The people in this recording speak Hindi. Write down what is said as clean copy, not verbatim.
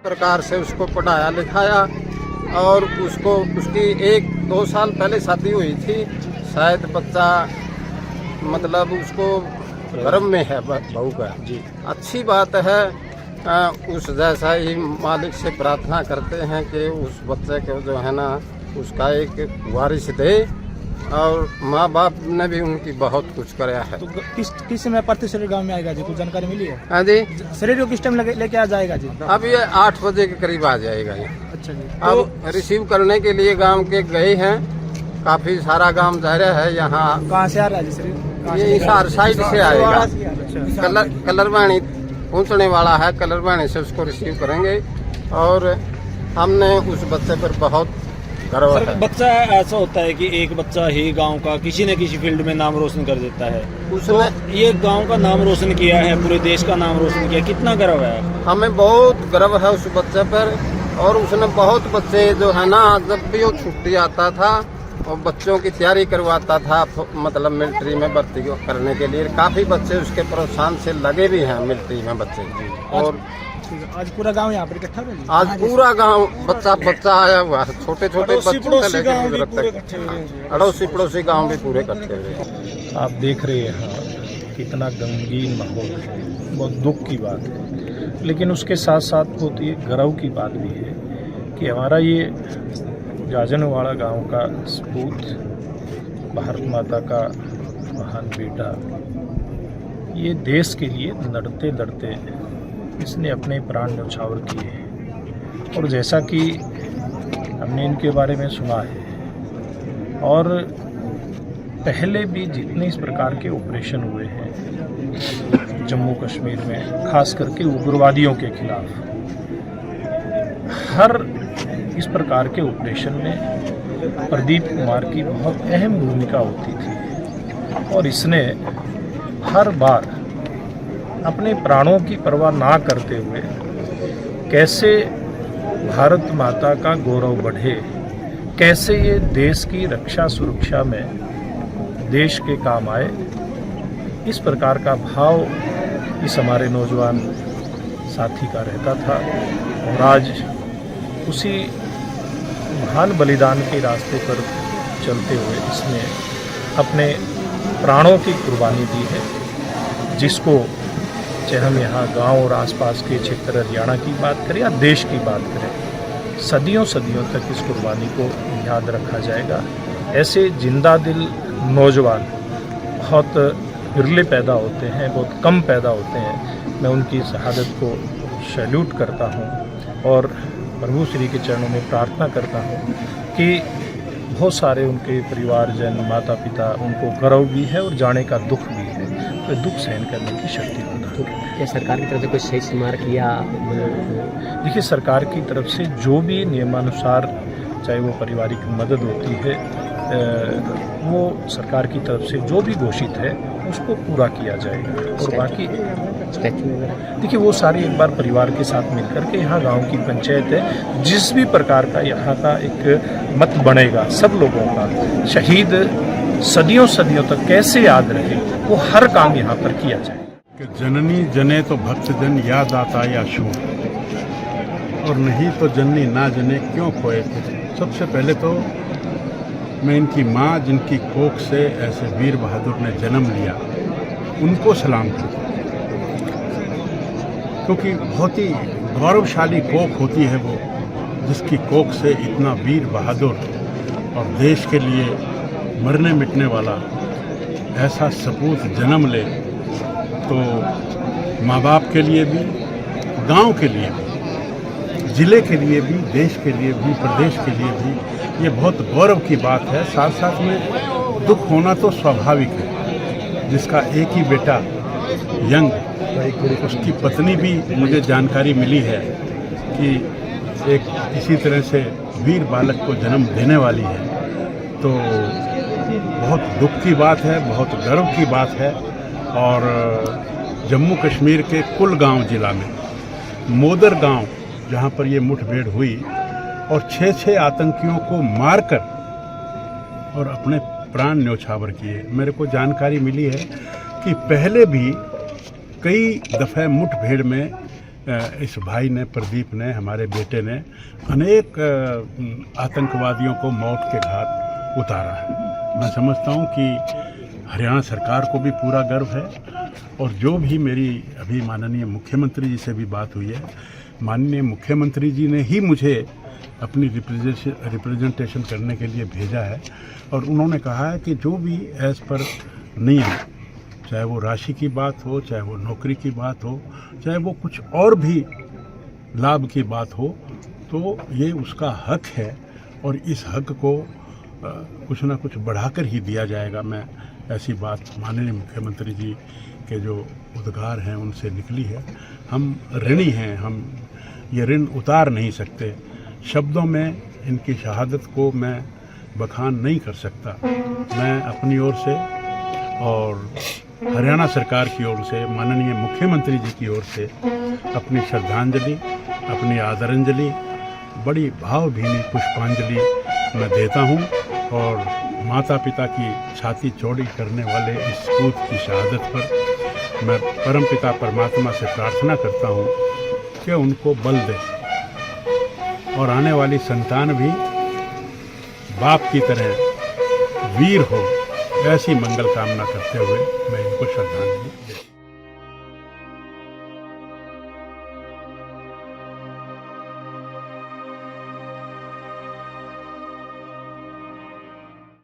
प्रकार से उसको पढ़ाया लिखाया और उसको उसकी 1-2 साल पहले शादी हुई थी। शायद बच्चा मतलब उसको गर्भ में है बहू का जी। अच्छी बात है। उस जैसा ही मालिक से प्रार्थना करते हैं कि उस बच्चे को जो है ना उसका एक वारिस दे। और माँ बाप ने भी उनकी बहुत कुछ कराया है। तो किस समय पार्थिव शरीर गांव में आएगा जी, कुछ जानकारी मिली है? हाँ जी, शरीर को किस टाइम लेके आ जाएगा जी? अब ये 8 बजे के करीब आ जाएगा ये। अच्छा जी। अब रिसीव करने के लिए गांव के गए हैं, काफी सारा गांव जा रहा है। यहाँ कहाँ से आ रहा है जी शरीर? ये हिसार साइड से आएगा। कलरवाणी पहुँचने वाला है, कलरवाणी से उसको रिसीव करेंगे। और हमने उस बच्चे पर बहुत गर्व है। बच्चा ऐसा होता है कि एक बच्चा ही गांव का किसी न किसी फील्ड में नाम रोशन कर देता है। उसने ये गांव का नाम रोशन किया है, पूरे देश का नाम रोशन किया, कितना गर्व है? हमें बहुत गर्व है उस बच्चे पर। और उसने बहुत बच्चे जो है ना, जब भी वो छुट्टी आता था और बच्चों की तैयारी करवाता था, मतलब मिलिट्री में भर्ती करने के लिए, काफी बच्चे उसके प्रोत्साहन से लगे भी हैं मिलिट्री में बच्चे। और आज पूरा गांव यहाँ पर इकट्ठा है? आज पूरा गांव बच्चा आया हुआ है, छोटे छोटे बच्चे अड़ोसी पड़ोसी गांव भी पूरे इकट्ठे हुए। आप देख रहे हैं यहाँ कितना गमगीन माहौल है, बहुत दुख की बात है। लेकिन उसके साथ साथ बहुत ये गर्व की बात भी है कि हमारा ये जाजनवाड़ा गांव का सपूत, भारत माता का महान बेटा, ये देश के लिए लड़ते लड़ते इसने अपने प्राण न्यौछावर किए हैं। और जैसा कि हमने इनके बारे में सुना है और पहले भी जितने इस प्रकार के ऑपरेशन हुए हैं जम्मू कश्मीर में, खास करके उग्रवादियों के खिलाफ, हर इस प्रकार के ऑपरेशन में प्रदीप कुमार की बहुत अहम भूमिका होती थी। और इसने हर बार अपने प्राणों की परवाह ना करते हुए कैसे भारत माता का गौरव बढ़े, कैसे ये देश की रक्षा सुरक्षा में देश के काम आए, इस प्रकार का भाव इस हमारे नौजवान साथी का रहता था। और आज उसी महान बलिदान के रास्ते पर चलते हुए इसने अपने प्राणों की कुर्बानी दी है, जिसको चाहे हम यहाँ गांव और आसपास के क्षेत्र हरियाणा की बात करें या देश की बात करें, सदियों सदियों तक इस कुर्बानी को याद रखा जाएगा। ऐसे जिंदा दिल नौजवान बहुत विरले पैदा होते हैं, बहुत कम पैदा होते हैं। मैं उनकी शहादत को सैल्यूट करता हूँ और प्रभु श्री के चरणों में प्रार्थना करता हूँ कि बहुत सारे उनके परिवारजन, माता पिता, उनको गर्व भी है और जाने का दुख भी है, तो दुख सहन करने की शक्ति होना। तो क्या सरकार की तरफ से कोई सही स्मारक या देखिए, सरकार की तरफ से जो भी नियमानुसार, चाहे वो पारिवारिक मदद होती है, वो सरकार की तरफ से जो भी घोषित है उसको पूरा किया जाएगा। और बाकी देखिए, वो सारे एक बार परिवार के साथ मिलकर के, यहाँ गांव की पंचायत है, जिस भी प्रकार का यहाँ का एक मत बनेगा सब लोगों का, शहीद सदियों सदियों तक कैसे याद रहे, वो हर काम यहाँ पर किया जाए। कि जननी जने तो भक्त जन याद आता या शूर, और नहीं तो जननी ना जने क्यों खोए थे। सबसे पहले तो मैं इनकी माँ, जिनकी कोख से ऐसे वीर बहादुर ने जन्म लिया, उनको सलाम करता हूँ, क्योंकि बहुत ही गौरवशाली कोख होती है वो, जिसकी कोख से इतना वीर बहादुर और देश के लिए मरने मिटने वाला ऐसा सपूत जन्म ले। तो माँ बाप के लिए भी, गांव के लिए भी, ज़िले के लिए भी, देश के लिए भी, प्रदेश के लिए भी ये बहुत गौरव की बात है। साथ साथ में दुख होना तो स्वाभाविक है। जिसका एक ही बेटा यंग, उसकी पत्नी भी, मुझे जानकारी मिली है कि एक इसी तरह से वीर बालक को जन्म देने वाली है। तो बहुत दुख की बात है, बहुत गर्व की बात है। और जम्मू कश्मीर के कुलगांव जिला में मोदर गांव, जहां पर ये मुठभेड़ हुई और 6 आतंकियों को मारकर और अपने प्राण न्यौछावर किए। मेरे को जानकारी मिली है कि पहले भी कई दफ़े मुठभेड़ में इस भाई ने, प्रदीप ने, हमारे बेटे ने अनेक आतंकवादियों को मौत के घाट उतारा है। मैं समझता हूँ कि हरियाणा सरकार को भी पूरा गर्व है, और जो भी मेरी अभी माननीय मुख्यमंत्री जी से भी बात हुई है, माननीय मुख्यमंत्री जी ने ही मुझे अपनी रिप्रेजेंटेशन करने के लिए भेजा है, और उन्होंने कहा है कि जो भी एज पर नियम, चाहे वो राशि की बात हो, चाहे वो नौकरी की बात हो, चाहे वो कुछ और भी लाभ की बात हो, तो ये उसका हक है, और इस हक को कुछ ना कुछ बढ़ाकर ही दिया जाएगा। मैं ऐसी बात माननीय मुख्यमंत्री जी के जो उद्गार हैं उनसे निकली है। हम ऋणी हैं, हम ये ऋण उतार नहीं सकते। शब्दों में इनकी शहादत को मैं बखान नहीं कर सकता। मैं अपनी ओर से और हरियाणा सरकार की ओर से, माननीय मुख्यमंत्री जी की ओर से अपनी श्रद्धांजलि, अपनी आदरांजलि, बड़ी भावभीनी पुष्पांजलि मैं देता हूं, और माता पिता की छाती चौड़ी करने वाले इस पूत की शहादत पर मैं परमपिता परमात्मा से प्रार्थना करता हूं कि उनको बल दे, और आने वाली संतान भी बाप की तरह वीर हो, ऐसी मंगल कामना करते हुए मैं इनको श्रद्धांजलि देता हूं।